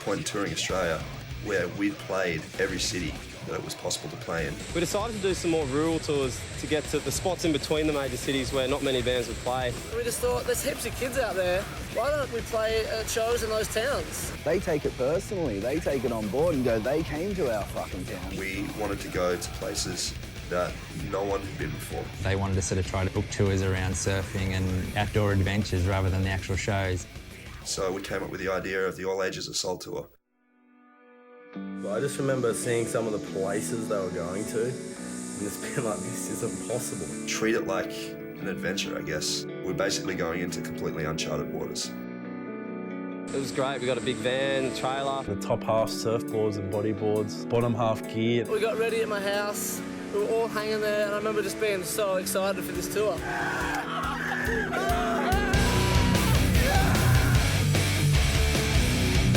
point in touring Australia where we'd played every city that it was possible to play in. We decided to do some more rural tours to get to the spots in between the major cities where not many bands would play. We just thought, there's heaps of kids out there. Why don't we play at shows in those towns? They take it personally. They take it on board and go, they came to our fucking town. We wanted to go to places that no one had been before. They wanted to sort of try to book tours around surfing and outdoor adventures rather than the actual shows. So we came up with the idea of the All Ages Assault Tour. I just remember seeing some of the places they were going to, and it's been like, this isn't possible. Treat it like an adventure, I guess. We're basically going into completely uncharted waters. It was great. We got a big van, a trailer. The top half surfboards and bodyboards, bottom half gear. We got ready at my house. We were all hanging there, and I remember just being so excited for this tour.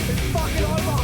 It's fucking over!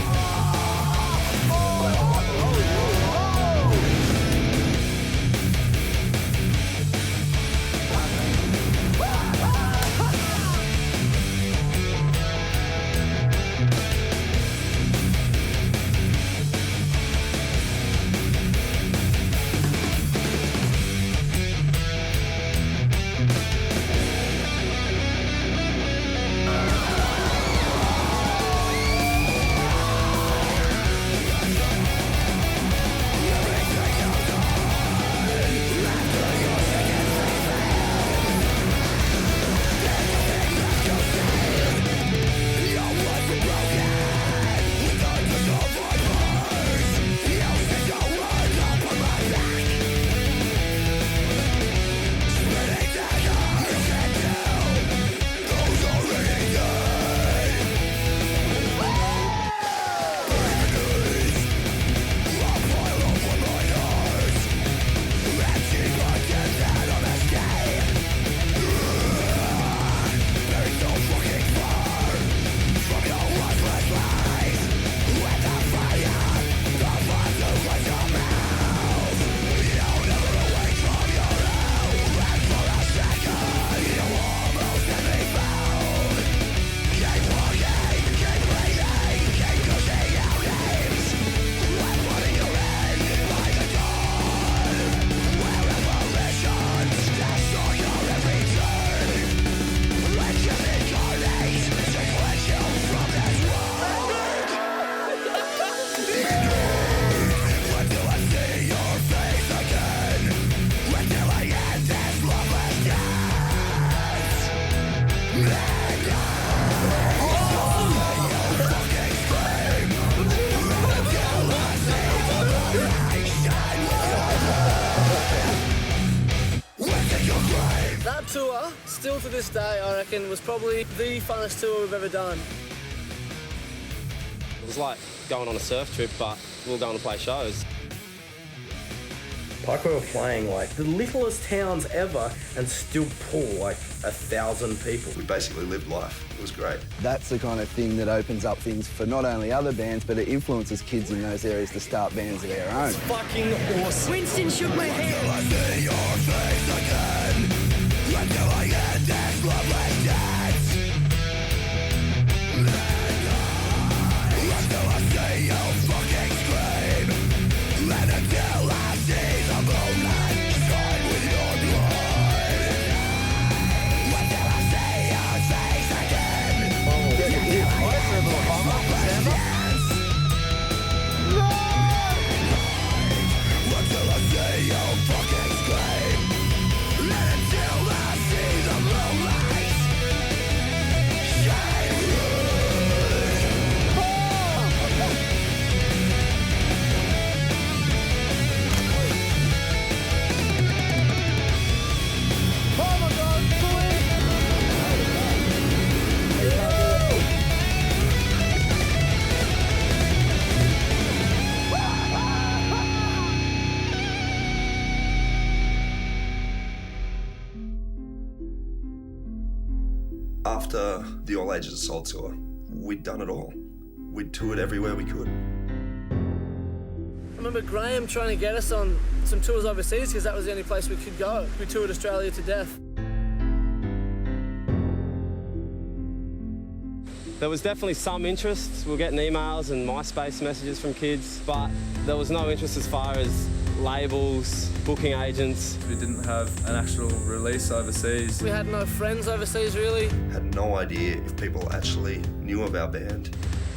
That tour, still to this day, I reckon, was probably the funnest tour we've ever done. It was like going on a surf trip, but we were going to play shows. Parkway were playing like the littlest towns ever and still pull like 1,000 people. We basically lived life. It was great. That's the kind of thing that opens up things for not only other bands, but it influences kids in those areas to start bands of their own. It's fucking awesome. Winston shook my hand. Until I see your face again, until I end this loveless dance. Until I see you fucking scream, and until I see the moonlight shine with your blood. Until I see your face again, until I end this loveless dance. Until I see you fucking scream, and until I see the moonlight shine After the All Ages Assault Tour, we'd done it all. We'd toured everywhere we could. I remember Graham trying to get us on some tours overseas because that was the only place we could go. We toured Australia to death. There was definitely some interest. We were getting emails and MySpace messages from kids, but there was no interest as far as labels, booking agents. We didn't have an actual release overseas. We had no friends overseas, really. Had no idea if people actually knew of our band.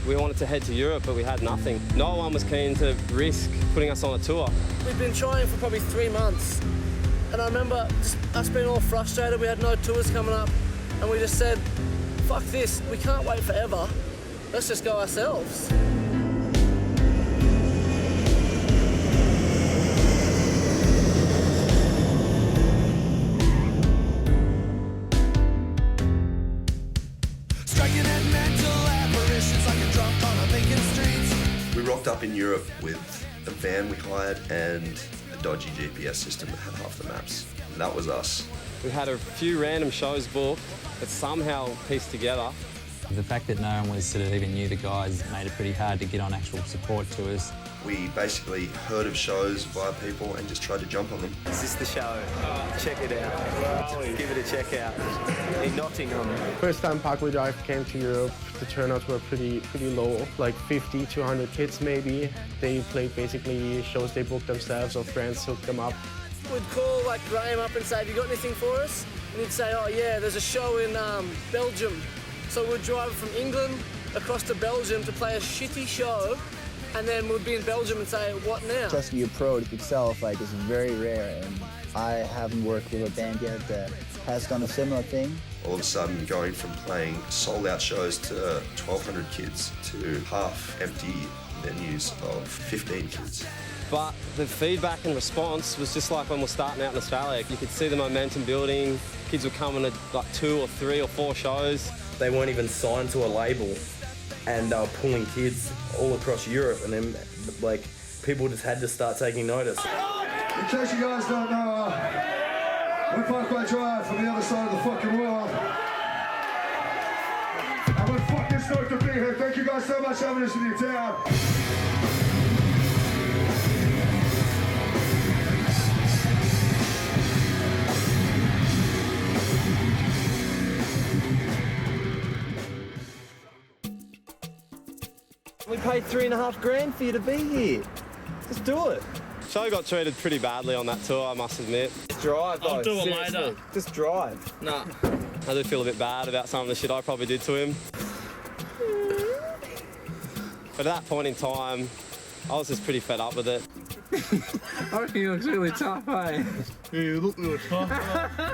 We wanted to head to Europe, but we had nothing. No one was keen to risk putting us on a tour. We'd been trying for probably 3 months. And I remember just us being all frustrated. We had no tours coming up. And we just said, fuck this, we can't wait forever. Let's just go ourselves. We rocked up in Europe with a van we hired and a dodgy GPS system that had half the maps. And that was us. We had a few random shows booked that somehow pieced together. The fact that no one was sort of even knew the guys made it pretty hard to get on actual support tours. We basically heard of shows via people and just tried to jump on them. Is this the show? Check it out. Give it a check out. In Nottingham. First time Parkway Drive came to Europe, the turnouts were pretty low, like 50 to 100 kids maybe. They played basically shows they booked themselves or friends hooked them up. We'd call like Graham up and say, have you got anything for us? And he'd say, oh yeah, there's a show in Belgium. So we'd drive from England across to Belgium to play a shitty show, and then we'd be in Belgium and say, what now? Trusting your approach itself is very rare, and I haven't worked with a band yet that has done a similar thing. All of a sudden, going from playing sold-out shows to 1,200 kids to half-empty venues of 15 kids. But the feedback and response was just like when we're starting out in Australia. You could see the momentum building. Kids were coming to like 2 or 3 or 4 shows. They weren't even signed to a label, and they were pulling kids all across Europe, and then like people just had to start taking notice. In case you guys don't know, we're Parkway Drive from the other side of the fucking world. And we're fucking stoked to be here. Thank you guys so much for having us in your town. We paid $3.5 for you to be here. Just do it. Show got treated pretty badly on that tour, I must admit. Just drive, though. I'll do it Seriously. later. Just drive. Nah. I do feel a bit bad about some of the shit I probably did to him. But at that point in time, I was just pretty fed up with it. I reckon he looks really tough, eh? Yeah, you look really tough.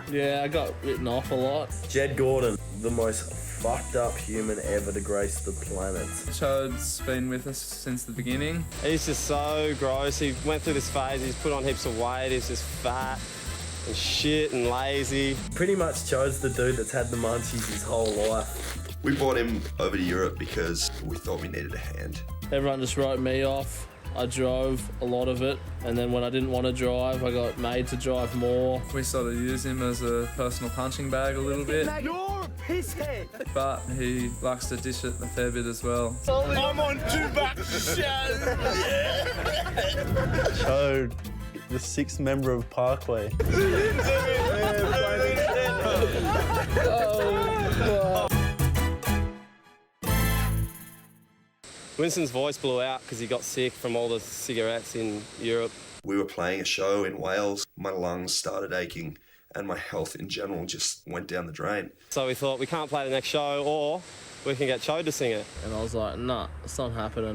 Yeah, I got written off a lot. Jed Gordon, the most fucked up human ever to grace the planet. Chod's been with us since the beginning. He's just so gross. He went through this phase, he's put on heaps of weight, he's just fat and shit and lazy. Pretty much Chod's the dude that's had the munchies his whole life. We brought him over to Europe because we thought we needed a hand. Everyone just wrote me off. I drove a lot of it, and then when I didn't want to drive, I got made to drive more. We sort of use him as a personal punching bag a little bit, You're a pisshead. but he likes to dish it a fair bit as well. I'm on 2 bucks a show. Chode, the 6th member of Parkway. Winston's voice blew out because he got sick from all the cigarettes in Europe. We were playing a show in Wales. My lungs started aching and my health in general just went down the drain. So we thought, we can't play the next show, or we can get Chode to sing it. And I was like, nah, it's not happening.